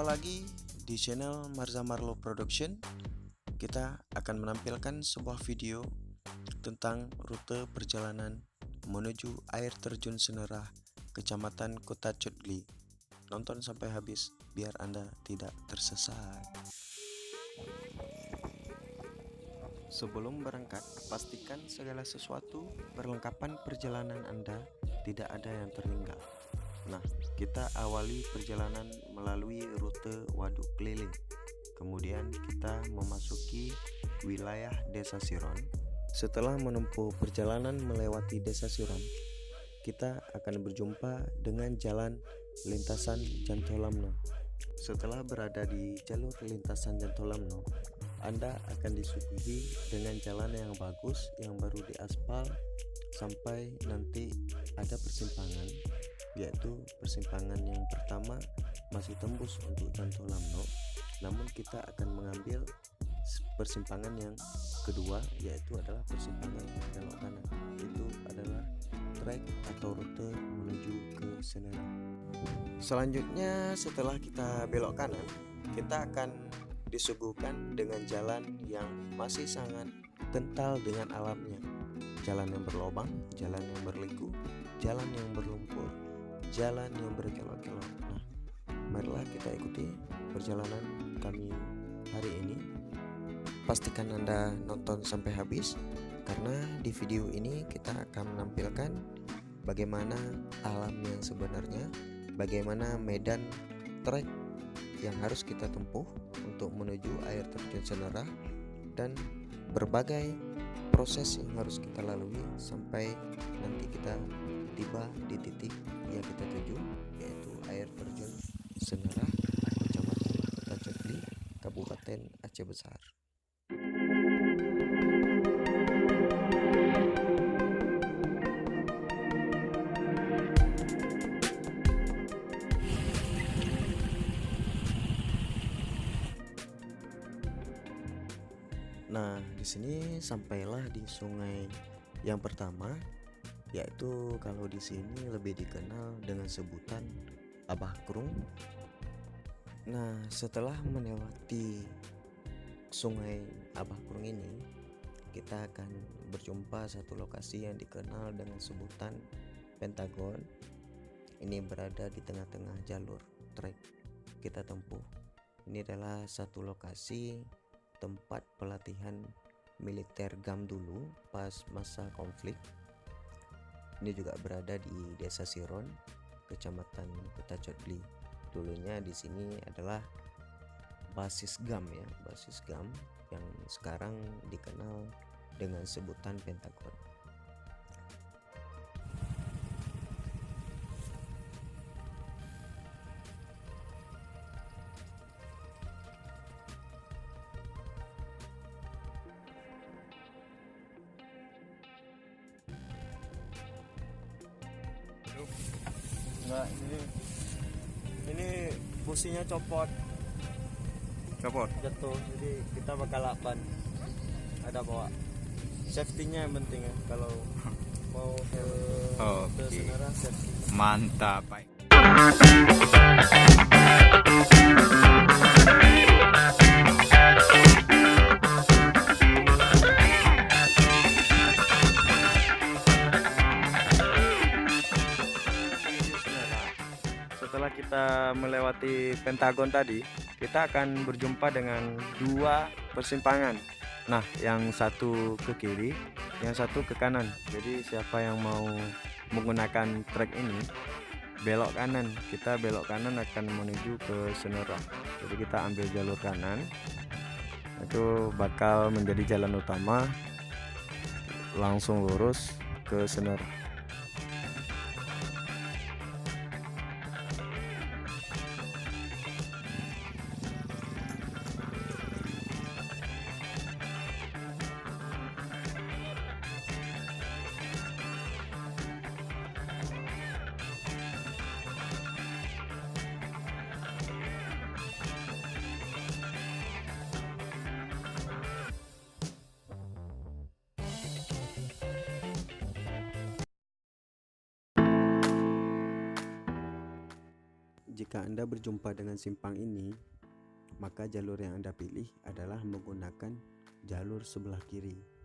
Jumpa lagi di channel Marza Marlo Production. Kita akan menampilkan sebuah video tentang rute perjalanan menuju air terjun Senerah, Kecamatan Kota Cotgli. Nonton sampai habis biar Anda tidak tersesat. Sebelum berangkat, pastikan segala sesuatu perlengkapan perjalanan Anda tidak ada yang tertinggal. Nah, kita awali perjalanan melalui rute Waduk Keliling. Kemudian kita memasuki wilayah Desa Siron. Setelah menempuh perjalanan melewati Desa Siron, kita akan berjumpa dengan jalan lintasan Jantolamno. Setelah berada di jalur lintasan Jantolamno, Anda akan disuguhi dengan jalan yang bagus yang baru diaspal sampai nanti ada persimpangan, yaitu persimpangan yang pertama masih tembus untuk Jantolamno, namun kita akan mengambil persimpangan yang kedua, yaitu adalah persimpangan belok kanan. Itu adalah trek atau rute menuju ke Senerah. Selanjutnya, setelah kita belok kanan, kita akan disuguhkan dengan jalan yang masih sangat kental dengan alamnya. Jalan yang berlobang, jalan yang berliku, jalan yang berlumpur, jalan yang berkelok-kelok. Nah, marilah kita ikuti perjalanan kami hari ini. Pastikan Anda nonton sampai habis, karena di video ini kita akan menampilkan bagaimana alam yang sebenarnya, bagaimana medan trek yang harus kita tempuh untuk menuju air terjun Senerah, dan berbagai proses yang harus kita lalui sampai nanti kita tiba di titik yang kita tuju, yaitu air terjun Senerah, Kecamatan Kota Cotgli, Kabupaten Aceh Besar. Nah, di sini sampailah di sungai yang pertama, yaitu kalau di sini lebih dikenal dengan sebutan Abah Krung. Nah, setelah melewati sungai Abah Krung ini, kita akan berjumpa satu lokasi yang dikenal dengan sebutan Pentagon. Ini berada di tengah-tengah jalur trek kita tempuh. Ini adalah satu lokasi tempat pelatihan militer GAM dulu pas masa konflik. Ini juga berada di Desa Siron, Kecamatan Kota Cotgli. Dulunya di sini adalah basis GAM ya, basis GAM yang sekarang dikenal dengan sebutan Pentagon. Enggak, ini businya copot jatuh, jadi kita bakal lapan. Ada bawa safety-nya yang penting ya, kalau mau ke Senerah safety. Mantap, Pak. Setelah kita melewati Pentagon tadi, kita akan berjumpa dengan dua persimpangan. Nah, yang satu ke kiri, yang satu ke kanan. Jadi siapa yang mau menggunakan trek ini, belok kanan. Kita belok kanan akan menuju ke Senerah. Jadi kita ambil jalur kanan, itu bakal menjadi jalan utama langsung lurus ke Senerah. jika Anda berjumpa dengan simpang ini, maka jalur yang Anda pilih adalah menggunakan jalur sebelah kiri.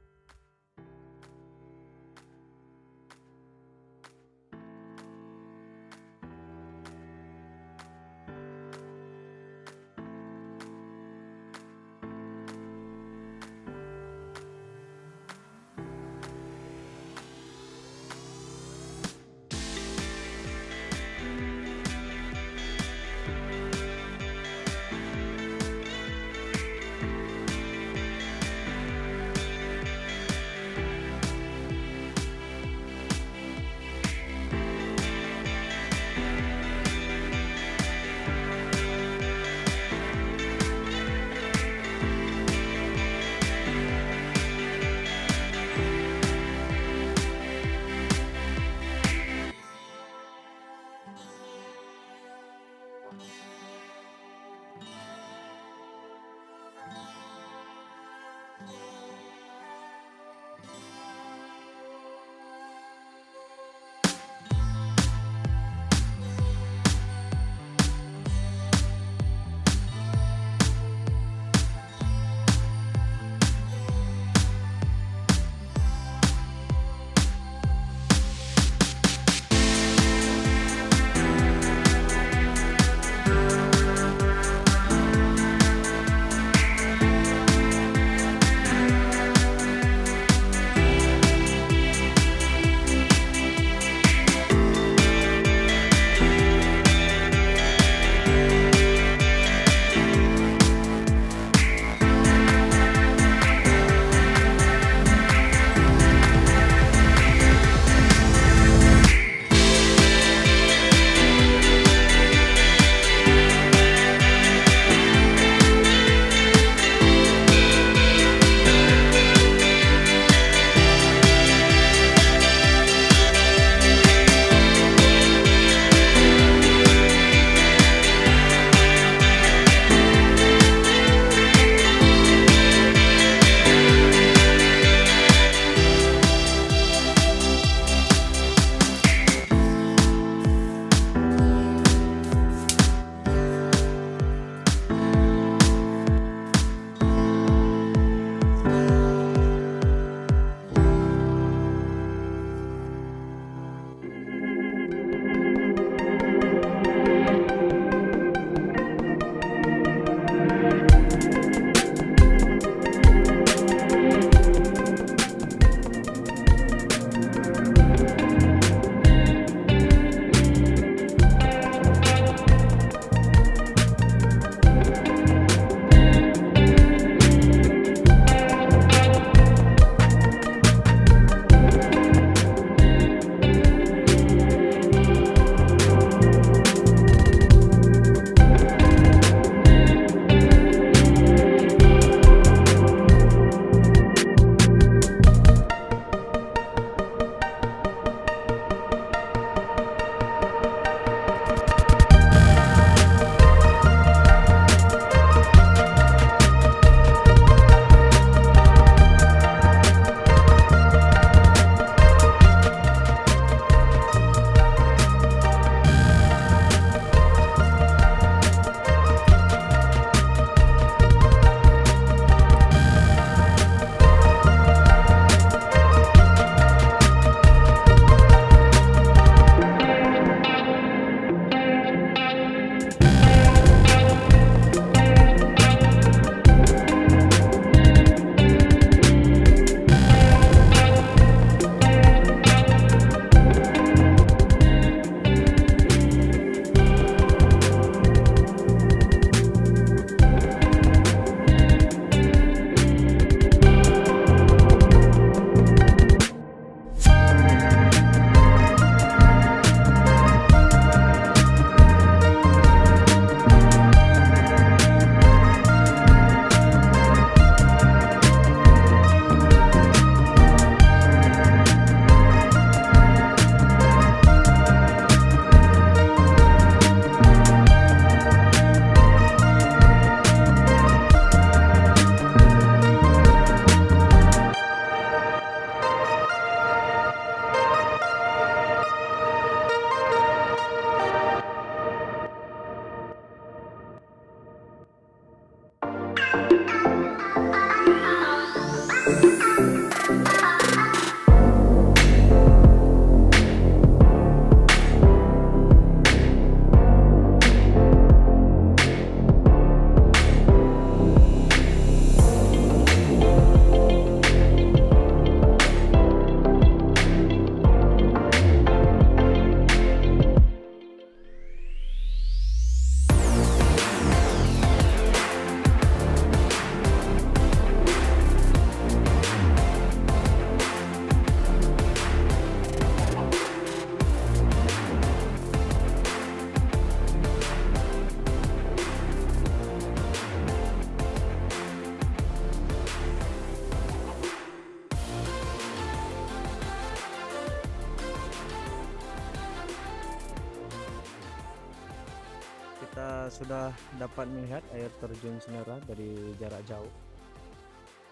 kita sudah dapat melihat air terjun Senerai dari jarak jauh.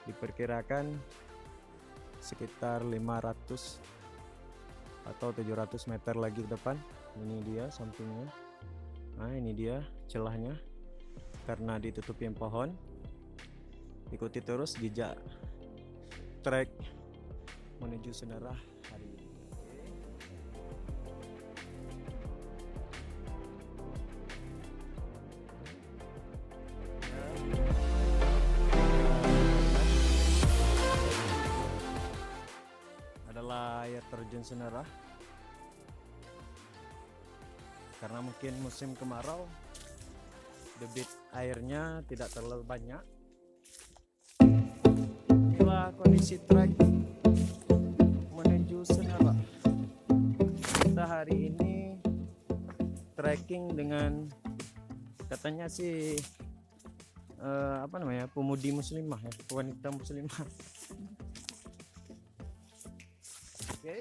Diperkirakan sekitar 500 atau 700 meter lagi ke depan. Ini dia sampingnya. Nah, ini dia celahnya karena ditutupin pohon. Ikuti terus jejak trek menuju Senerai hari ini. Adalah air terjun Senerai. Karena mungkin musim kemarau, debit airnya tidak terlalu banyak. Inilah kondisi trek menuju Senerai. Kita hari ini trekking dengan katanya sih pemudi muslimah ya, wanita muslimah. Oke.